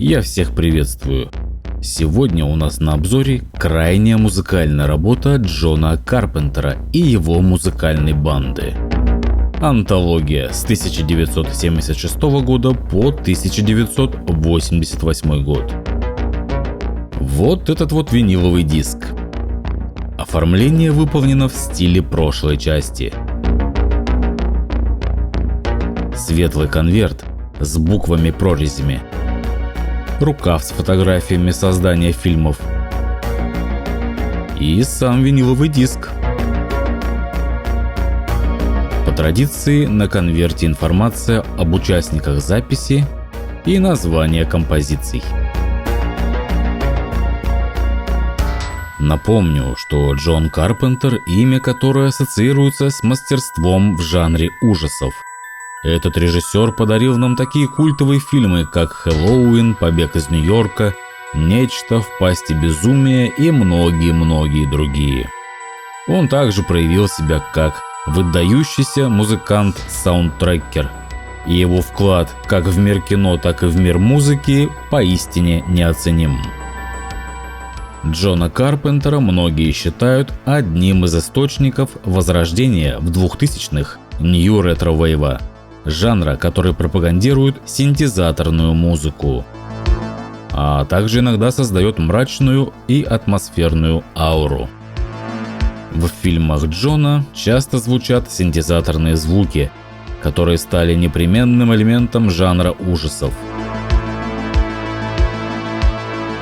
Я всех приветствую. Сегодня у нас на обзоре крайняя музыкальная работа Джона Карпентера и его музыкальной банды. Антология с 1976 года по 1988 год. Вот этот вот виниловый диск. Оформление выполнено в стиле прошлой части. Светлый конверт с буквами-прорезями. Рукав с фотографиями создания фильмов. И сам виниловый диск. По традиции на конверте информация об участниках записи и название композиций. Напомню, что Джон Карпентер – имя, которое ассоциируется с мастерством в жанре ужасов. Этот режиссер подарил нам такие культовые фильмы, как «Хэллоуин», «Побег из Нью-Йорка», «Нечто», «В пасти безумия» и многие-многие другие. Он также проявил себя как выдающийся музыкант-саундтрекер, и его вклад как в мир кино, так и в мир музыки поистине неоценим. Джона Карпентера многие считают одним из источников возрождения в 2000-х New Retro Wave, жанра, который пропагандирует синтезаторную музыку, а также иногда создает мрачную и атмосферную ауру. В фильмах Джона часто звучат синтезаторные звуки, которые стали непременным элементом жанра ужасов.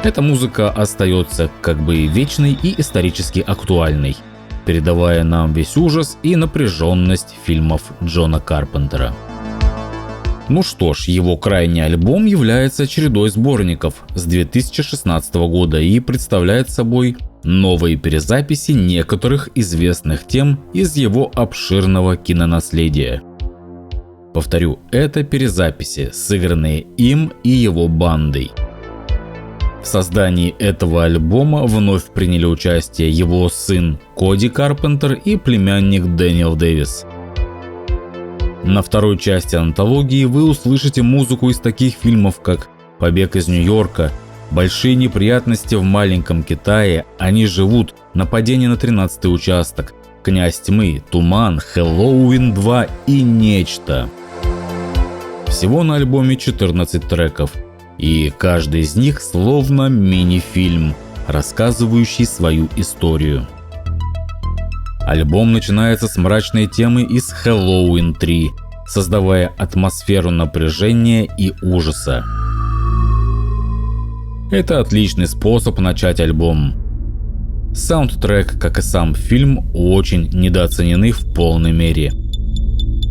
Эта музыка остается как бы вечной и исторически актуальной, передавая нам весь ужас и напряженность фильмов Джона Карпентера. Ну что ж, его крайний альбом является чередой сборников с 2016 года и представляет собой новые перезаписи некоторых известных тем из его обширного кинонаследия. Повторю, это перезаписи, сыгранные им и его бандой. В создании этого альбома вновь приняли участие его сын Коди Карпентер и племянник Дэниел Дэвис. На второй части антологии вы услышите музыку из таких фильмов, как «Побег из Нью-Йорка», «Большие неприятности в маленьком Китае», «Они живут», «Нападение на 13-й участок», «Князь тьмы», «Туман», «Хэллоуин 2» и «Нечто». Всего на альбоме 14 треков, и каждый из них словно мини-фильм, рассказывающий свою историю. Альбом начинается с мрачной темы из «Хэллоуин 3», создавая атмосферу напряжения и ужаса. Это отличный способ начать альбом. Саундтрек, как и сам фильм, очень недооценены в полной мере.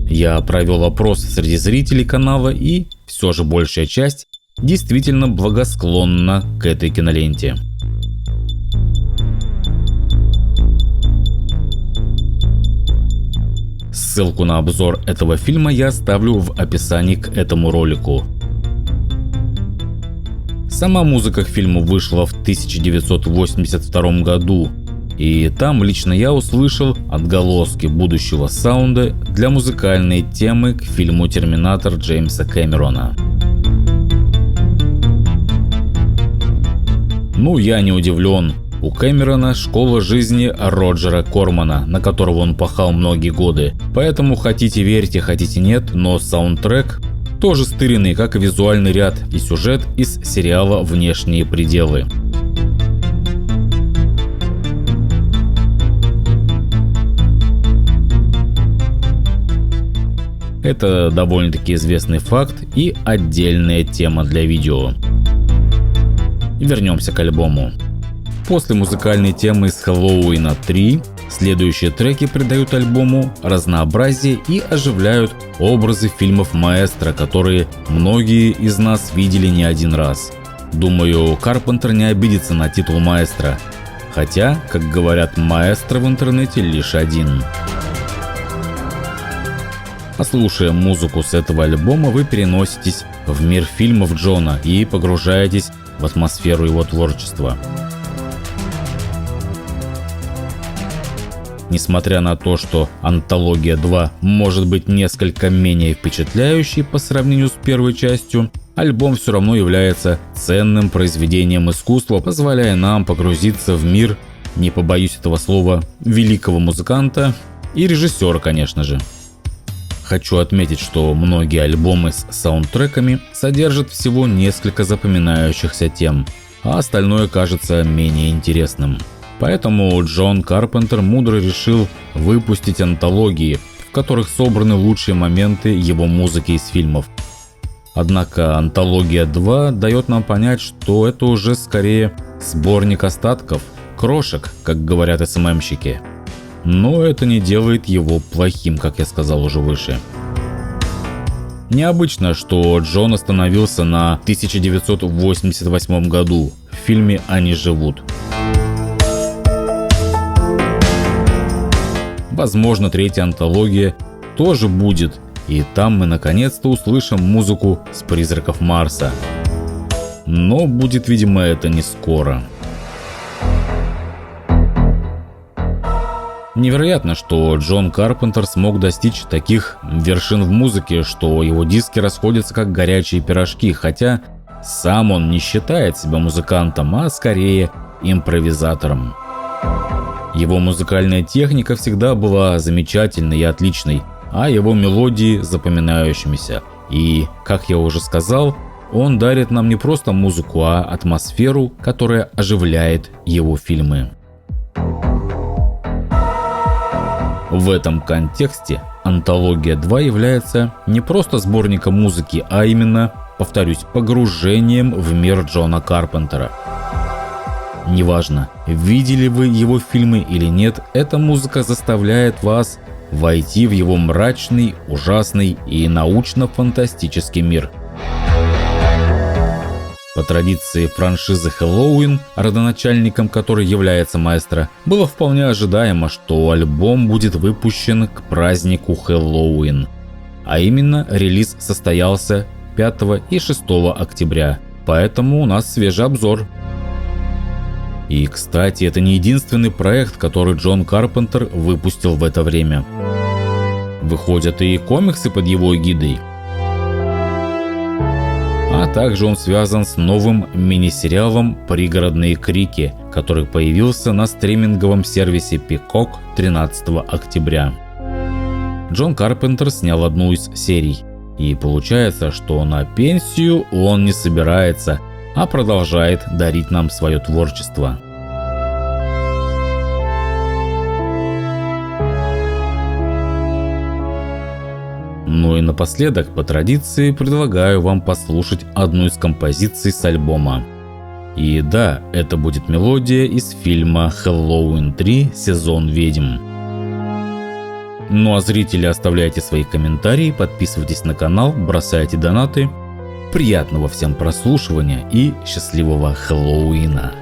Я провел опрос среди зрителей канала, и все же большая часть действительно благосклонна к этой киноленте. Ссылку на обзор этого фильма я оставлю в описании к этому ролику. Сама музыка к фильму вышла в 1982 году, и там лично я услышал отголоски будущего саунда для музыкальной темы к фильму «Терминатор» Джеймса Кэмерона. Ну, я не удивлен. У Кэмерона школа жизни Роджера Кормана, на которого он пахал многие годы. Поэтому хотите верьте, хотите нет, но саундтрек тоже стыренный, как и визуальный ряд и сюжет из сериала «Внешние пределы». Это довольно-таки известный факт и отдельная тема для видео. Вернемся к альбому. После музыкальной темы из «Хэллоуина 3» следующие треки придают альбому разнообразие и оживляют образы фильмов маэстро, которые многие из нас видели не один раз. Думаю, Карпентер не обидится на титул маэстро, хотя, как говорят, маэстро в интернете лишь один. Послушая музыку с этого альбома, вы переноситесь в мир фильмов Джона и погружаетесь в атмосферу его творчества. Несмотря на то, что «Антология 2» может быть несколько менее впечатляющей по сравнению с первой частью, альбом все равно является ценным произведением искусства, позволяя нам погрузиться в мир, не побоюсь этого слова, великого музыканта и режиссера, конечно же. Хочу отметить, что многие альбомы с саундтреками содержат всего несколько запоминающихся тем, а остальное кажется менее интересным. Поэтому Джон Карпентер мудро решил выпустить антологии, в которых собраны лучшие моменты его музыки из фильмов. Однако антология 2 дает нам понять, что это уже скорее сборник остатков, крошек, как говорят СММщики. Но это не делает его плохим, как я сказал уже выше. Необычно, что Джон остановился на 1988 году в фильме «Они живут». Возможно, третья антология тоже будет, и там мы наконец-то услышим музыку с «Призраков Марса». Но будет, видимо, это не скоро. Невероятно, что Джон Карпентер смог достичь таких вершин в музыке, что его диски расходятся как горячие пирожки, хотя сам он не считает себя музыкантом, а скорее импровизатором. Его музыкальная техника всегда была замечательной и отличной, а его мелодии запоминающимися. И, как я уже сказал, он дарит нам не просто музыку, а атмосферу, которая оживляет его фильмы. В этом контексте антология 2 является не просто сборником музыки, а именно, повторюсь, погружением в мир Джона Карпентера. Неважно, видели вы его фильмы или нет, эта музыка заставляет вас войти в его мрачный, ужасный и научно-фантастический мир. По традиции франшизы «Хэллоуин», родоначальником которой является маэстро, было вполне ожидаемо, что альбом будет выпущен к празднику Хэллоуин. А именно, релиз состоялся 5 и 6 октября, поэтому у нас свежий обзор. И, кстати, это не единственный проект, который Джон Карпентер выпустил в это время. Выходят и комиксы под его эгидой. А также он связан с новым мини-сериалом «Пригородные крики», который появился на стриминговом сервисе Peacock 13 октября. Джон Карпентер снял одну из серий. И получается, что на пенсию он не собирается, а продолжает дарить нам свое творчество. Ну и напоследок, по традиции, предлагаю вам послушать одну из композиций с альбома. И да, это будет мелодия из фильма «Хэллоуин 3. Сезон ведьм». Ну а зрители, оставляйте свои комментарии, подписывайтесь на канал, бросайте донаты. Приятного всем прослушивания и счастливого Хэллоуина!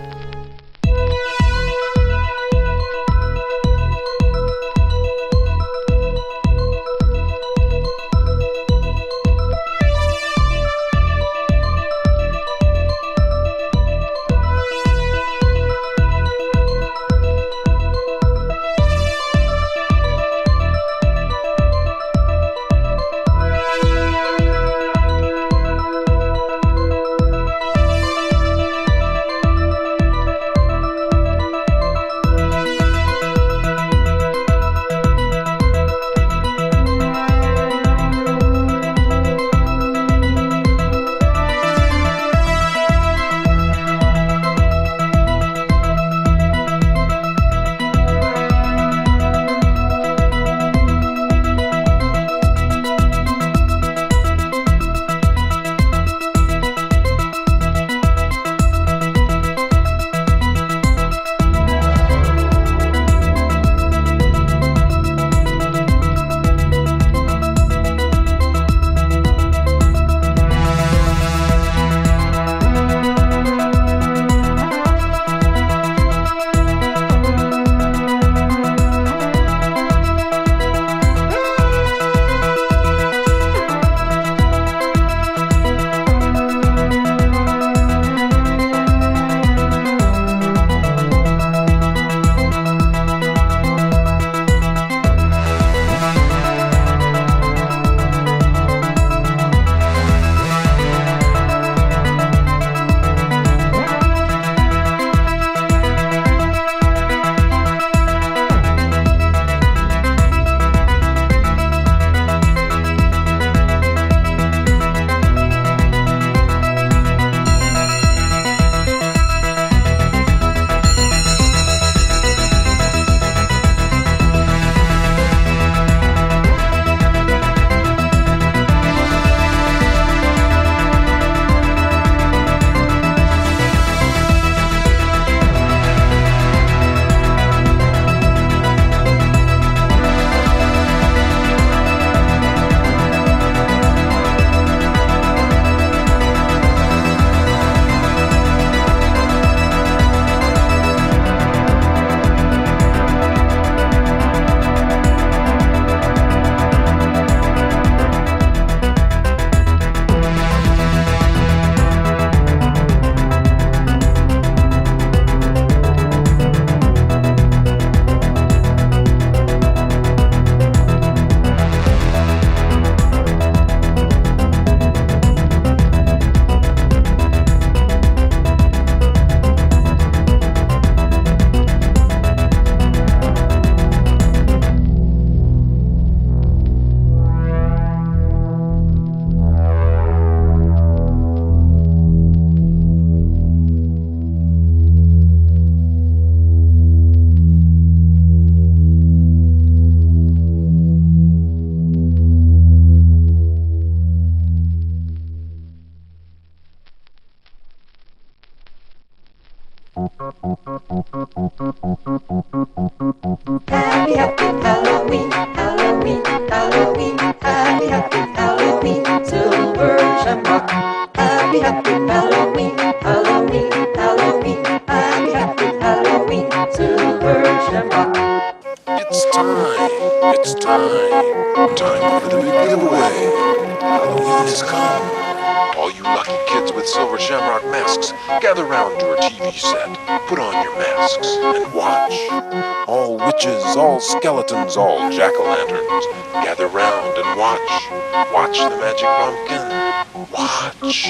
Happy, happy Halloween, Halloween, Halloween, happy, happy Halloween, Silver Shamrock. Happy, happy Halloween, Halloween, Halloween, happy, happy Halloween, Silver Shamrock. It's time for the big giveaway. Halloween has come. All you lucky kids with silver shamrock masks, gather round your TV set, put on your masks, and watch. All witches, all skeletons, all jack-o'-lanterns, gather round and watch. Watch the magic pumpkin. Watch.